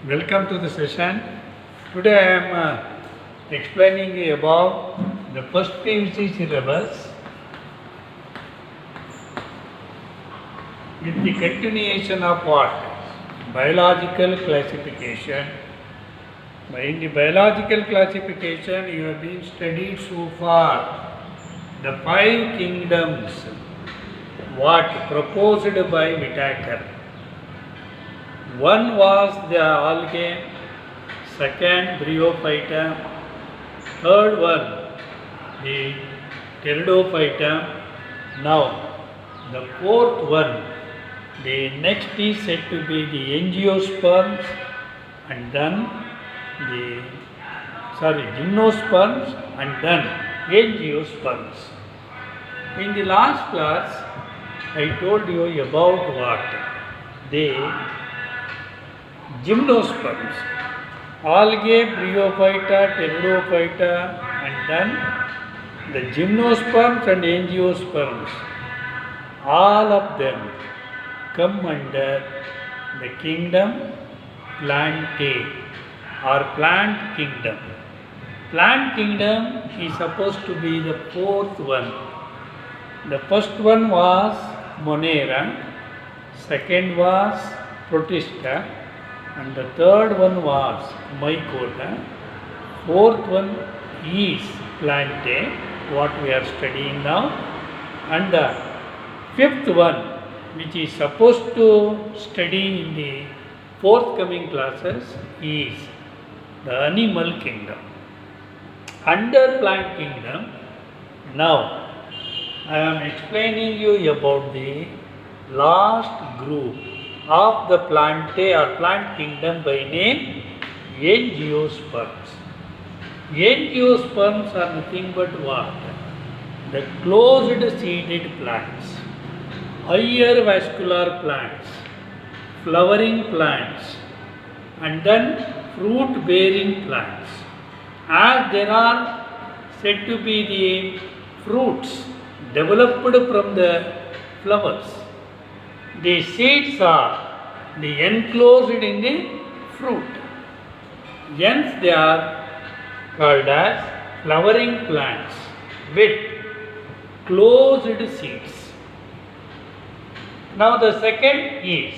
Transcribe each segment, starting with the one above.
Welcome to the session. Today I am explaining about the first PUC syllabus with the continuation of what? Biological classification. In the biological classification you have been studied so far the 5 kingdoms what proposed by Whittaker. One was the algae, second bryophyta, third one the pteridophyta. Now the fourth one, the next is said to be the angiosperms and then gymnosperms and then angiosperms. In the last class I told you about what? The gymnosperms, algae, bryophyta, pteridophyta and then the gymnosperms and angiosperms, all of them come under the kingdom Plantae or plant kingdom. Plant kingdom is supposed to be the fourth one. The first one was Monera, second was Protista, and the third one was Mycota, fourth one is Plantae, what we are studying now, and the fifth one which is supposed to study in the forthcoming classes is the animal kingdom. Under plant kingdom, now I am explaining you about the last group of the Plantae or plant kingdom by name angiosperms. Angiosperms are nothing but what? The closed seeded plants, higher vascular plants, flowering plants and then fruit bearing plants. As there are said to be the fruits developed from the flowers, the seeds are enclosed in the fruit. Hence they are called as flowering plants with closed seeds. Now the second is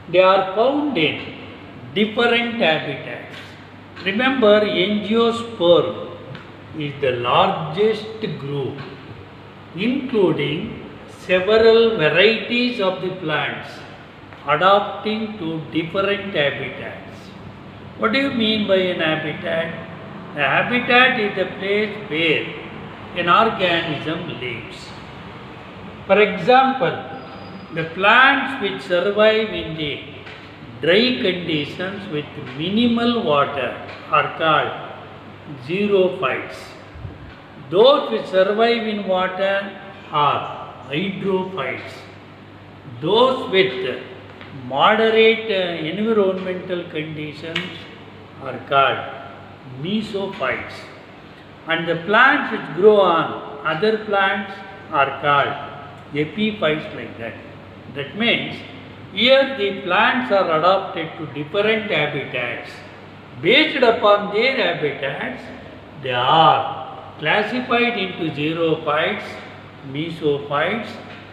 they are found in different habitats. Remember, angiosperm is the largest group including several varieties of the plants adapting to different habitats. What do you mean by an habitat? A habitat is the place where an organism lives. For example, the plants which survive in the dry conditions with minimal water are called xerophytes. Those which survive in water are hydrophytes. Those with moderate environmental conditions are called mesophytes. And the plants which grow on other plants are called epiphytes like that. That means here the plants are adapted to different habitats. Based upon their habitats, they are classified into xerophytes, mesophytes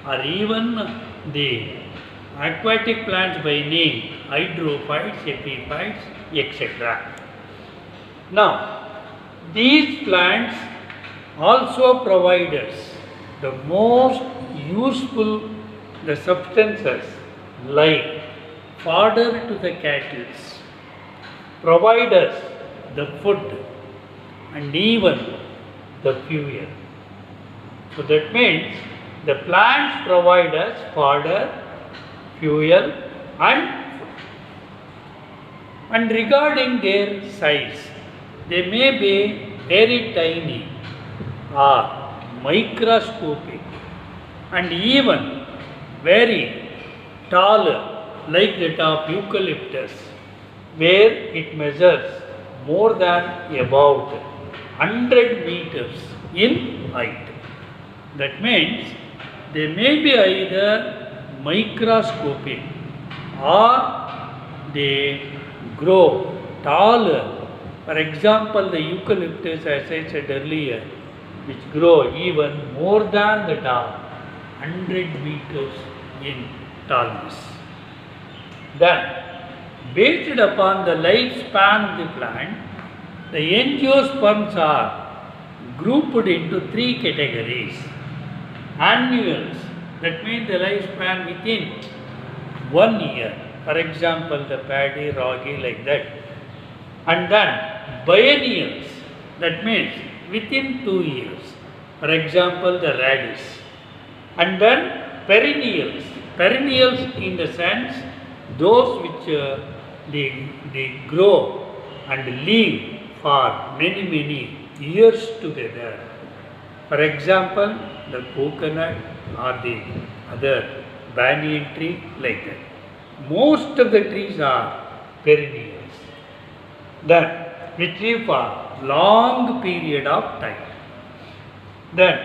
or even the aquatic plants by name hydrophytes, epiphytes, etc. Now, these plants also provide us the most useful substances like fodder to the cattle, provide us the food and even the fuel. So that means the plants provide us fodder, fuel and food. And regarding their size, they may be very tiny or microscopic and even very tall like that of eucalyptus, where it measures more than about 100 meters in height. That means they may be either microscopic or they grow taller. For example, the eucalyptus, as I said earlier, which grow even more than the dog, 100 meters in tallness. Then, based upon the lifespan of the plant, the angiosperms are grouped into 3 categories. Annuals, that means the lifespan within 1 year. For example, the paddy, ragi, like that. And then biennials, that means within 2 years. For example, the radish. And then perennials. Perennials in the sense those which they grow and live for many years together. For example, the coconut or the other banyan tree, like that. Most of the trees are perennials. Then, which live for long period of time. Then,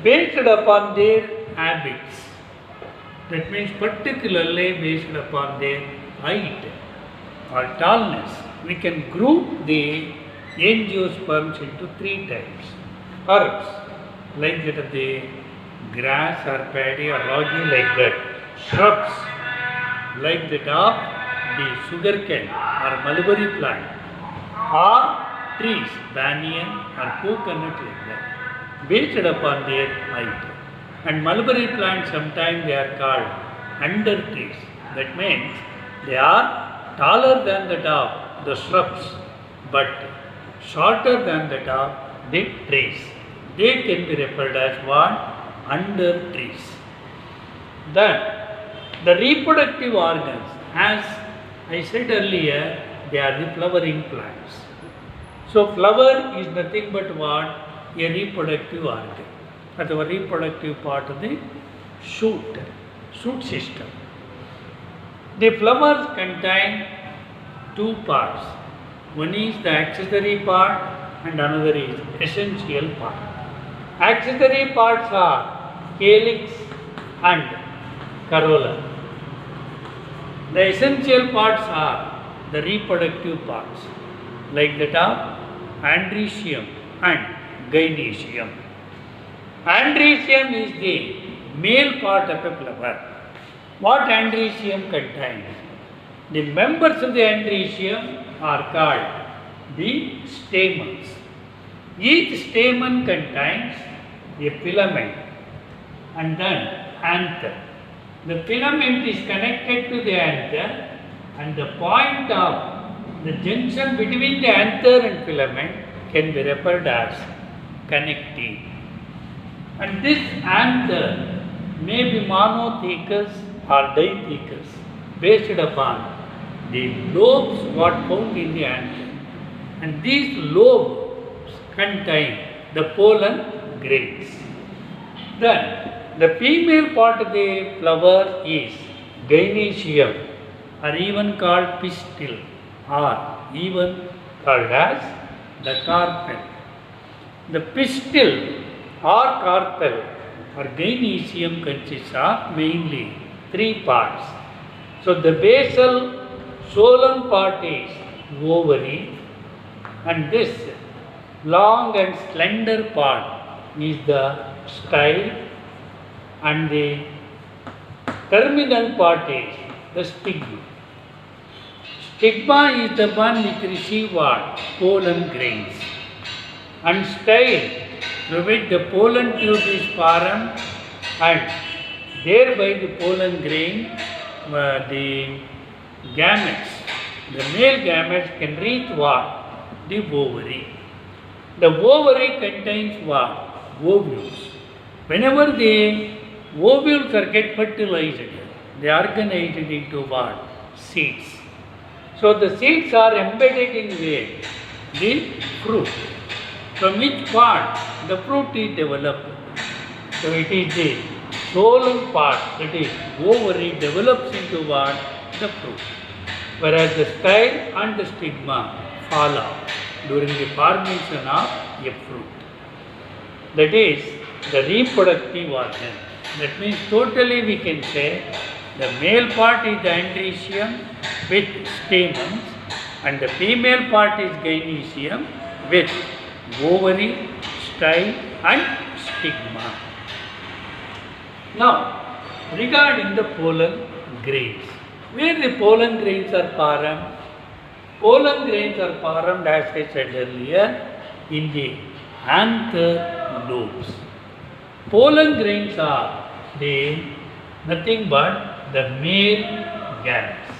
based upon their habits, that means particularly based upon their height or tallness, we can group the angiosperms into 3 types. Herbs, like that of the grass or paddy or ragi, like that. Shrubs, like that of the sugarcane or mulberry plant, or trees, banyan or coconut, like that, based upon their height. And mulberry plants, sometimes they are called under trees. That means they are taller than that of the shrubs, but shorter than that of the trees. They can be referred as what? Under trees. Then, the reproductive organs, as I said earlier, they are the flowering plants. So, flower is nothing but what? A reproductive organ. That's a reproductive part of the shoot system. The flowers contain 2 parts. One is the accessory part and another is essential part. Accessory parts are calyx and corolla. The essential parts are the reproductive parts, like that of androecium and gynoecium. Androecium is the male part of a flower. What androecium contains? The members of the androecium are called the stamens. Each stamen contains a filament and then anther. The filament is connected to the anther, and the point of the junction between the anther and filament can be referred as connective. And this anther may be monothecous or dithecous based upon the lobes what found in the anther. And these lobes contain the pollen grains. Then, the female part of the flower is gynoecium, or even called pistil, or even called as the carpel. The pistil or carpel or gynoecium consists of mainly 3 parts. So, the basal solan part is ovary, and this long and slender part is the style, and the terminal part is the stigma. Stigma is the one which receives what? Pollen grains. And style, through which the pollen tube is formed, and thereby the pollen grain, the gametes, the male gametes can reach what? The ovary. The ovary contains what? Ovules. Whenever the ovules are get fertilized, they are organized into what? Seeds. So the seeds are embedded in where? The fruit. From which part the fruit is developed. So it is the solan part, that is ovary, develops into what? The fruit. Whereas the style and the stigma fall out during the formation of a fruit. That is the reproductive organ. That means totally we can say the male part is the androecium, with stamens, and the female part is gynoecium with ovary, style and stigma. Now, regarding the pollen grains, where the pollen grains are formed? Pollen grains are formed, as I said earlier, in the anther lobes. Pollen grains are nothing but the male gametes,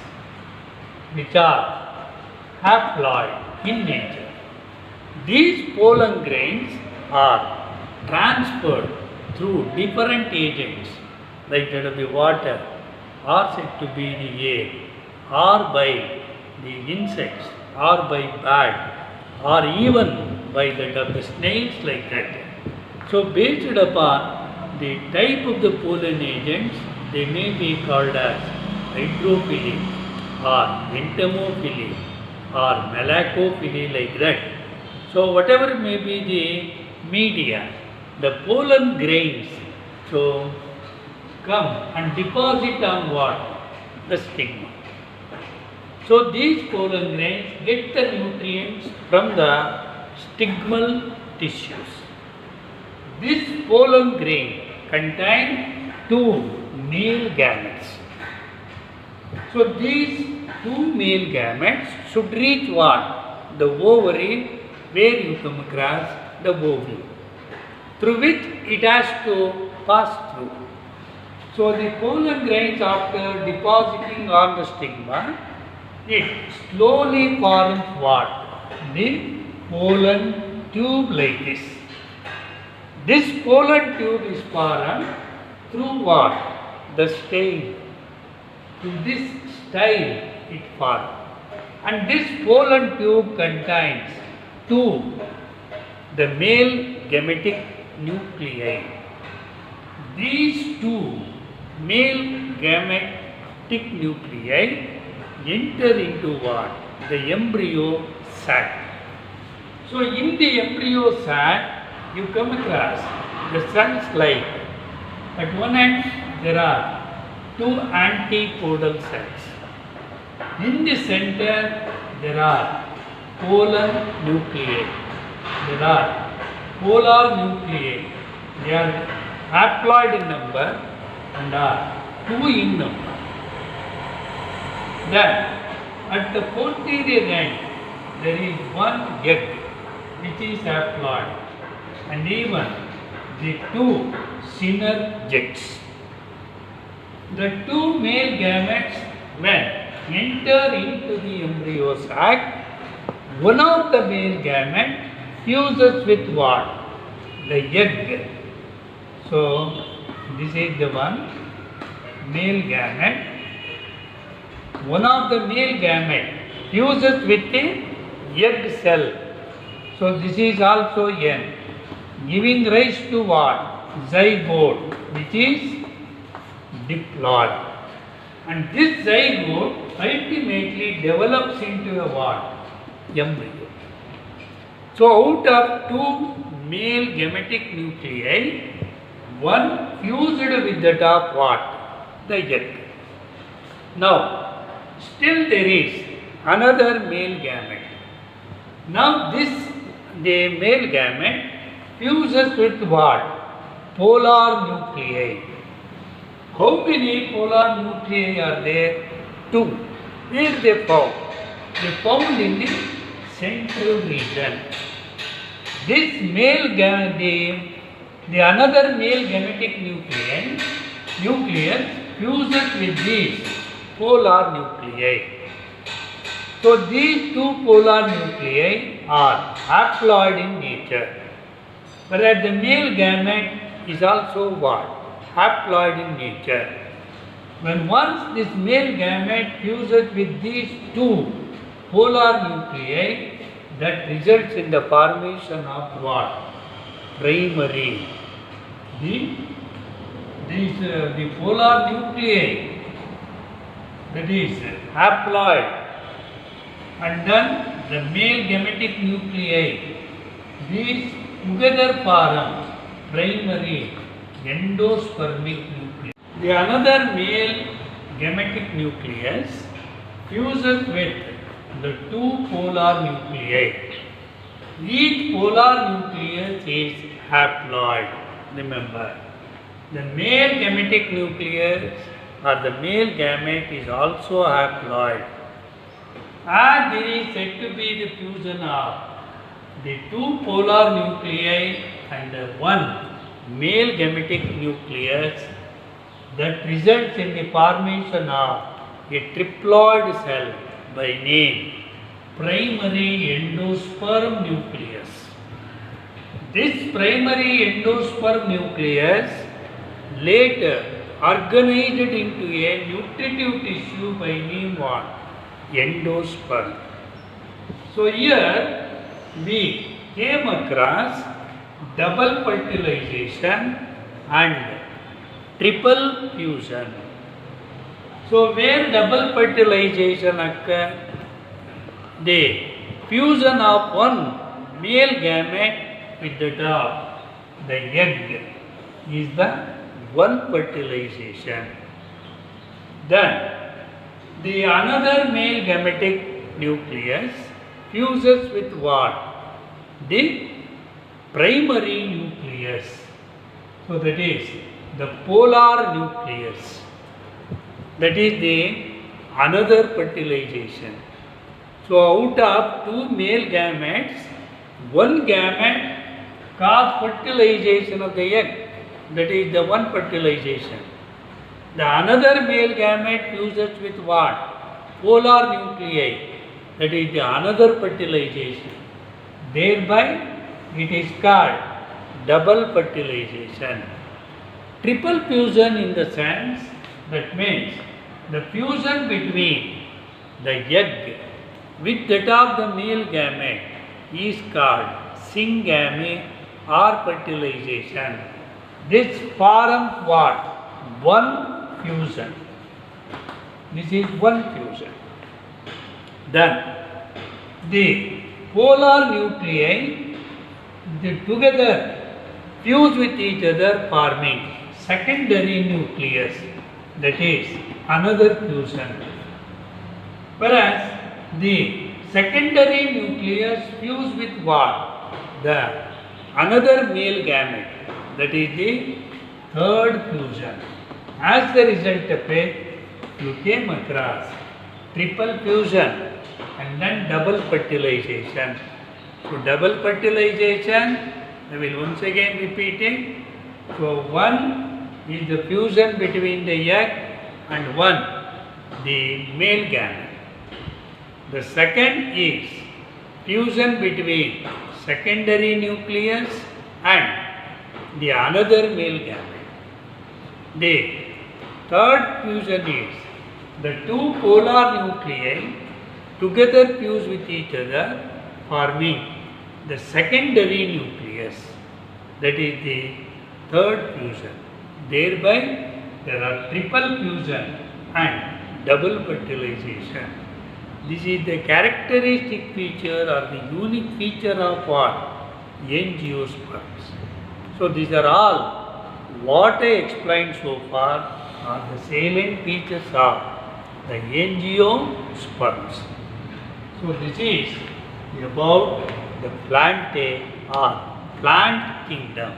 which are haploid in nature. These pollen grains are transferred through different agents, like that of the water, or said to be the air, or by the insects, or by bird, or even by that of the snails, like that. So based upon the type of the pollen agents, they may be called as hydrophily, or entomophily, or malacophily, like that. So whatever may be the media, the pollen grains so come and deposit on what? The stigma. So these pollen grains get the nutrients from the stigmal tissues. This pollen grain contains two male gametes. So these two male gametes should reach what? The ovary, where you come across the ovule, through which it has to pass through. So the pollen grains, after depositing on the stigma, it slowly forms what? The pollen tube, like this. This pollen tube is formed through what? The style. Through this style it forms. And this pollen tube contains two, the male gametic nuclei. These two male gametic nuclei enter into what? The embryo sac. So in the embryo sac, you come across the cells like, at one end there are two antipodal cells. In the center there are pollen nuclei. There are polar nuclei. They are haploid in number and are two in number. Then at the posterior end there is one egg which is haploid, and even the two synergids. The two male gametes, when enter into the embryo sac, one of the male gamete fuses with what? The egg. So this is the one male gamete. One of the male gamete fuses with the egg cell. So this is also N, giving rise to what? Zygote, which is diploid. And this zygote ultimately develops into a what? Embryo. So out of two male gametic nuclei, one fused with that of what? The egg. Now, still there is another male gamete. Now the male gamete fuses with what? Polar nuclei. How many polar nuclei are there? Two. Where they found? They found in the central region. This male gamete, the another male gametic nucleus fuses with these polar nuclei. So these two polar nuclei are haploid in nature. Whereas the male gamete is also what? Haploid in nature. When once this male gamete fuses with these two polar nuclei, that results in the formation of what? Primary. The polar nuclei, that is haploid, and then the male gametic nuclei, these together form primary endospermic nucleus. The another male gametic nucleus fuses with the two polar nuclei. Each polar nucleus is haploid. Remember, the male gametic nucleus or the male gamete is also haploid. And there is said to be the fusion of the two polar nuclei and the one male gametic nucleus that results in the formation of a triploid cell by name primary endosperm nucleus. This primary endosperm nucleus later organized into a nutritive tissue by name what? Endosperm. So here we came across double fertilization and triple fusion. So where double fertilization occurs, the fusion of one male gamete with that of the egg is the one fertilization. Then the another male gametic nucleus fuses with what? The primary nucleus. So that is the polar nucleus. That is the another fertilization. So out of two male gametes, one gamete cause fertilization of the egg. That is the one fertilization. The another male gamete fuses with what? Polar nuclei. That is the another fertilization. Thereby it is called double fertilization. Triple fusion in the sense that means the fusion between the egg with that of the male gamete is called syngamy or fertilization. This forms what? One fusion. This is one fusion. Then the polar nuclei they together fuse with each other forming secondary nucleus. That is another fusion. Whereas the secondary nucleus fuse with what? The another male gamete. That is the third fusion. As the result of it, you came across triple fusion and then double fertilization. So double fertilization, I will once again repeat it. So one is the fusion between the egg and one the male gamete. The second is fusion between secondary nucleus and the another male gamete. The third fusion is the two polar nuclei together fuse with each other forming the secondary nucleus. That is the third fusion. Thereby there are triple fusion and double fertilization. This is the characteristic feature or the unique feature of what? Angiosperms. So these are all what I explained so far are the salient features of the angiosperms. So this is about the plantae or plant kingdom.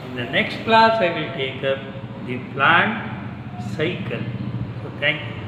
In the next class I will take up the plant cycle. So thank you.